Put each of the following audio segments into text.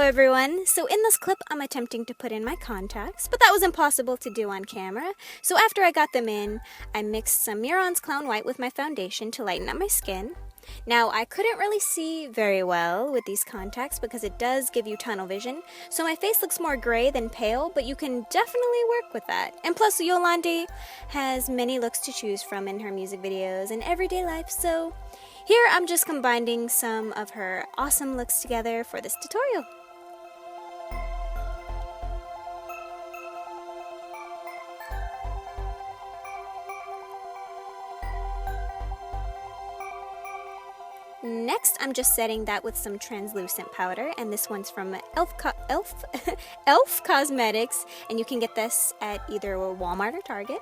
everyone! So in this clip, I'm attempting to put in my contacts, but that was impossible to do on camera. So after I got them in, I mixed some Mehron's Clown White with my foundation to lighten up my skin. Now, I couldn't really see very well with these contacts because it does give you tunnel vision, so my face looks more gray than pale, but you can definitely work with that. And plus, Yolandi has many looks to choose from in her music videos and everyday life, so here I'm just combining some of her awesome looks together for this tutorial. Next, I'm just setting that with some translucent powder, and this one's from Elf Cosmetics, and you can get this at either Walmart or Target.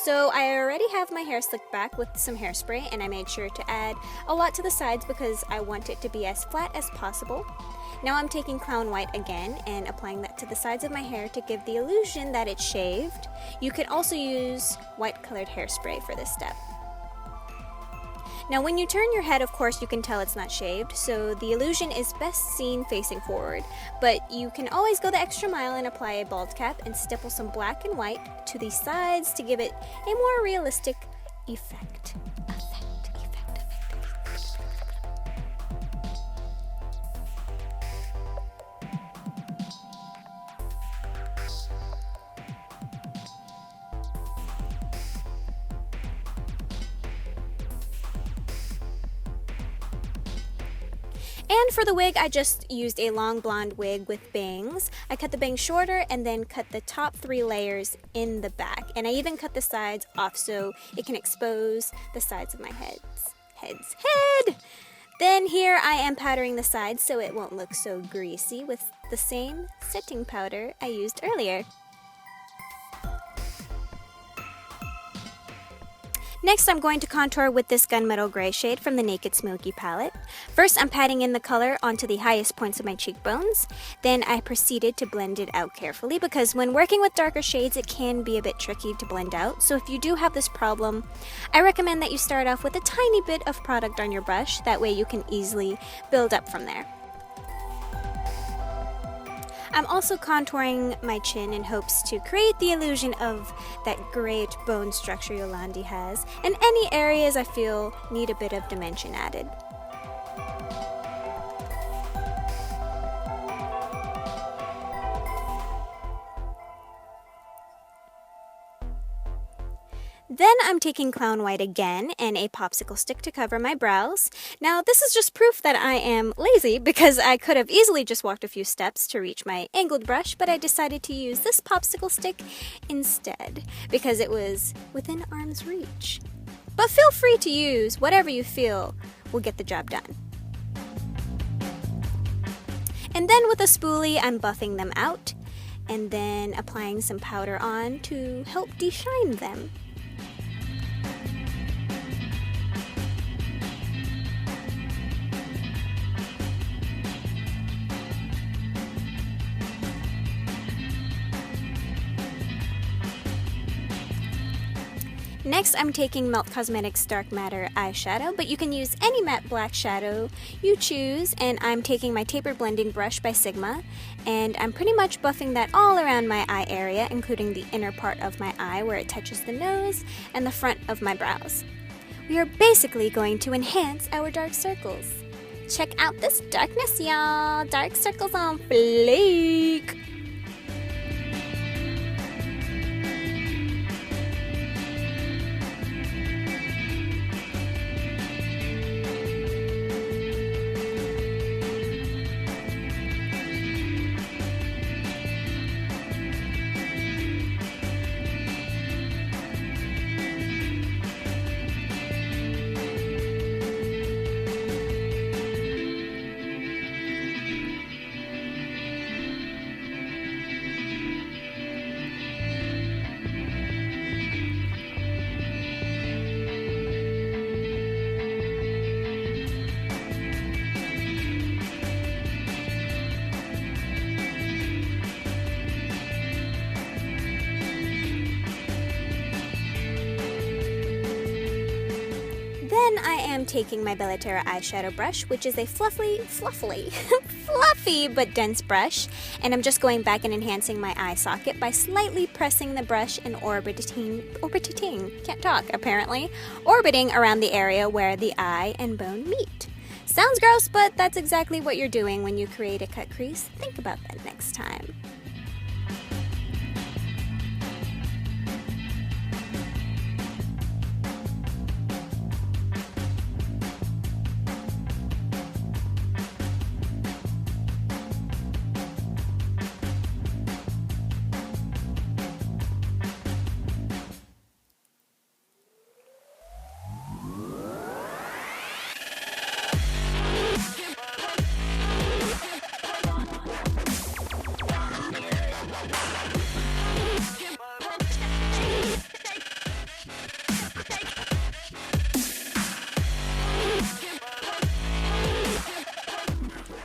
So I already have my hair slicked back with some hairspray, and I made sure to add a lot to the sides because I want it to be as flat as possible. Now I'm taking Clown White again and applying that to the sides of my hair to give the illusion that it's shaved. You can also use white colored hairspray for this step. Now when you turn your head, of course, you can tell it's not shaved, so the illusion is best seen facing forward. But you can always go the extra mile and apply a bald cap and stipple some black and white to the sides to give it a more realistic effect. And for the wig, I just used a long blonde wig with bangs. I cut the bangs shorter and then cut the top 3 layers in the back. And I even cut the sides off so it can expose the sides of my head. Then here I am powdering the sides so it won't look so greasy with the same setting powder I used earlier. Next, I'm going to contour with this gunmetal gray shade from the Naked Smoky palette. First, I'm patting in the color onto the highest points of my cheekbones. Then I proceeded to blend it out carefully because when working with darker shades, it can be a bit tricky to blend out. So if you do have this problem, I recommend that you start off with a tiny bit of product on your brush. That way you can easily build up from there. I'm also contouring my chin in hopes to create the illusion of that great bone structure Yolandi has, and any areas I feel need a bit of dimension added. Then I'm taking Clown White again and a popsicle stick to cover my brows. Now this is just proof that I am lazy because I could have easily just walked a few steps to reach my angled brush, but I decided to use this popsicle stick instead because it was within arm's reach. But feel free to use whatever you feel will get the job done. And then with a spoolie, I'm buffing them out and then applying some powder on to help de-shine them. Next, I'm taking Melt Cosmetics Dark Matter eyeshadow, but you can use any matte black shadow you choose, and I'm taking my Tapered blending brush by Sigma, and I'm pretty much buffing that all around my eye area, including the inner part of my eye where it touches the nose and the front of my brows. We are basically going to enhance our dark circles. Check out this darkness, y'all! Dark circles on fleek! Then I am taking my Terra Eye Shadow brush, which is a fluffy but dense brush, and I'm just going back and enhancing my eye socket by slightly pressing the brush and orbiting around the area where the eye and bone meet. Sounds gross, but that's exactly what you're doing when you create a cut crease. Think about that next time.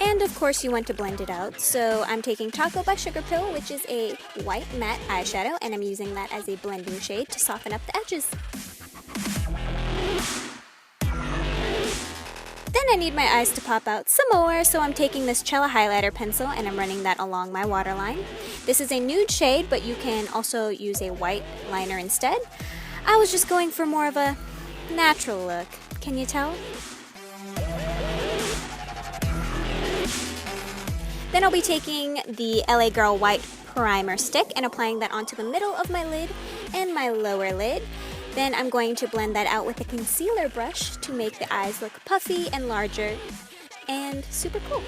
And of course you want to blend it out, so I'm taking Taco by Sugar Pill, which is a white matte eyeshadow, and I'm using that as a blending shade to soften up the edges. Then I need my eyes to pop out some more, so I'm taking this Cella highlighter pencil and I'm running that along my waterline. This is a nude shade, but you can also use a white liner instead. I was just going for more of a natural look. Can you tell? Then I'll be taking the LA Girl White Primer Stick and applying that onto the middle of my lid and my lower lid. Then I'm going to blend that out with a concealer brush to make the eyes look puffy and larger and super cool.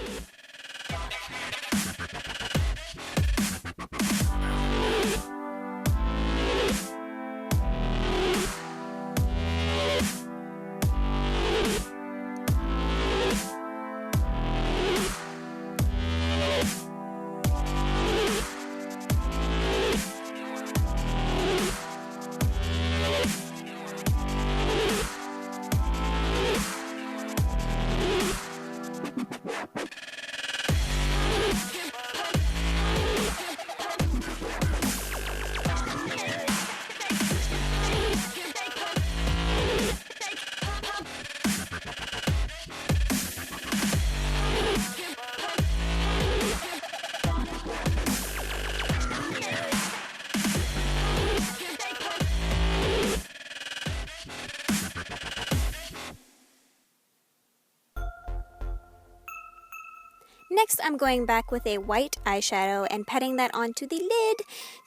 Next, I'm going back with a white eyeshadow and patting that onto the lid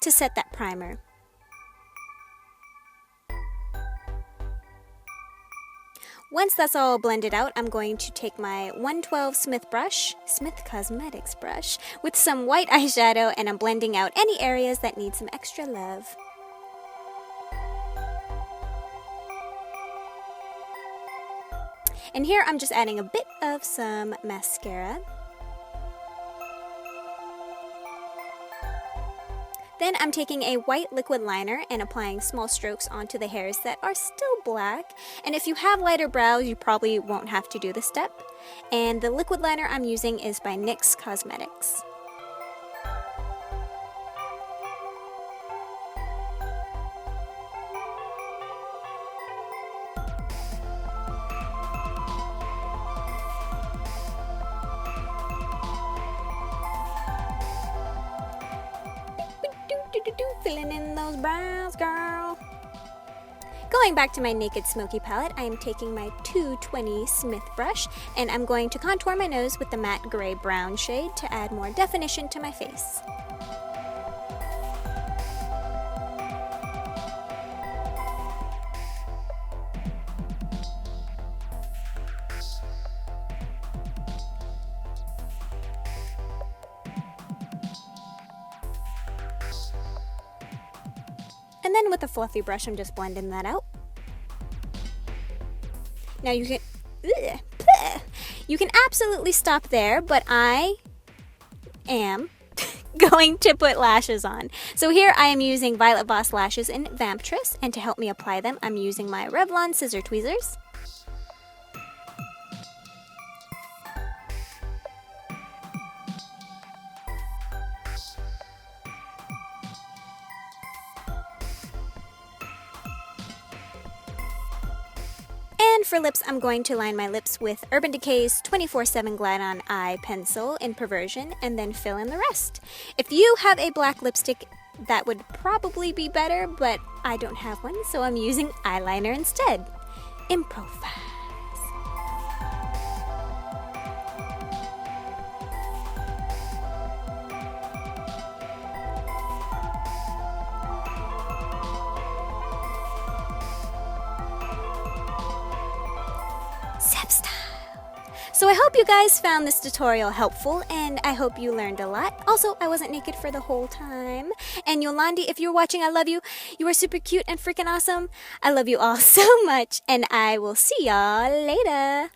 to set that primer. Once that's all blended out, I'm going to take my 112 Smith Cosmetics brush, with some white eyeshadow, and I'm blending out any areas that need some extra love. And here I'm just adding a bit of some mascara. Then I'm taking a white liquid liner and applying small strokes onto the hairs that are still black. And if you have lighter brows, you probably won't have to do this step. And the liquid liner I'm using is by NYX Cosmetics. Filling in those brows, girl. Going back to my Naked Smoky palette, I am taking my 220 Smith brush and I'm going to contour my nose with the matte gray brown shade to add more definition to my face. And then with a fluffy brush, I'm just blending that out. Now you can absolutely stop there, but I am going to put lashes on. So here I am using Violet Voss lashes in Vamptress, and to help me apply them, I'm using my Revlon Scissor tweezers. And for lips, I'm going to line my lips with Urban Decay's 24/7 Glide On Eye pencil in Perversion and then fill in the rest. If you have a black lipstick, that would probably be better, but I don't have one, so I'm using eyeliner instead. Improvise. ZEFF style. So I hope you guys found this tutorial helpful, and I hope you learned a lot. Also, I wasn't naked for the whole time. And Yolandi, if you're watching, I love you. You are super cute and freaking awesome. I love you all so much, and I will see y'all later.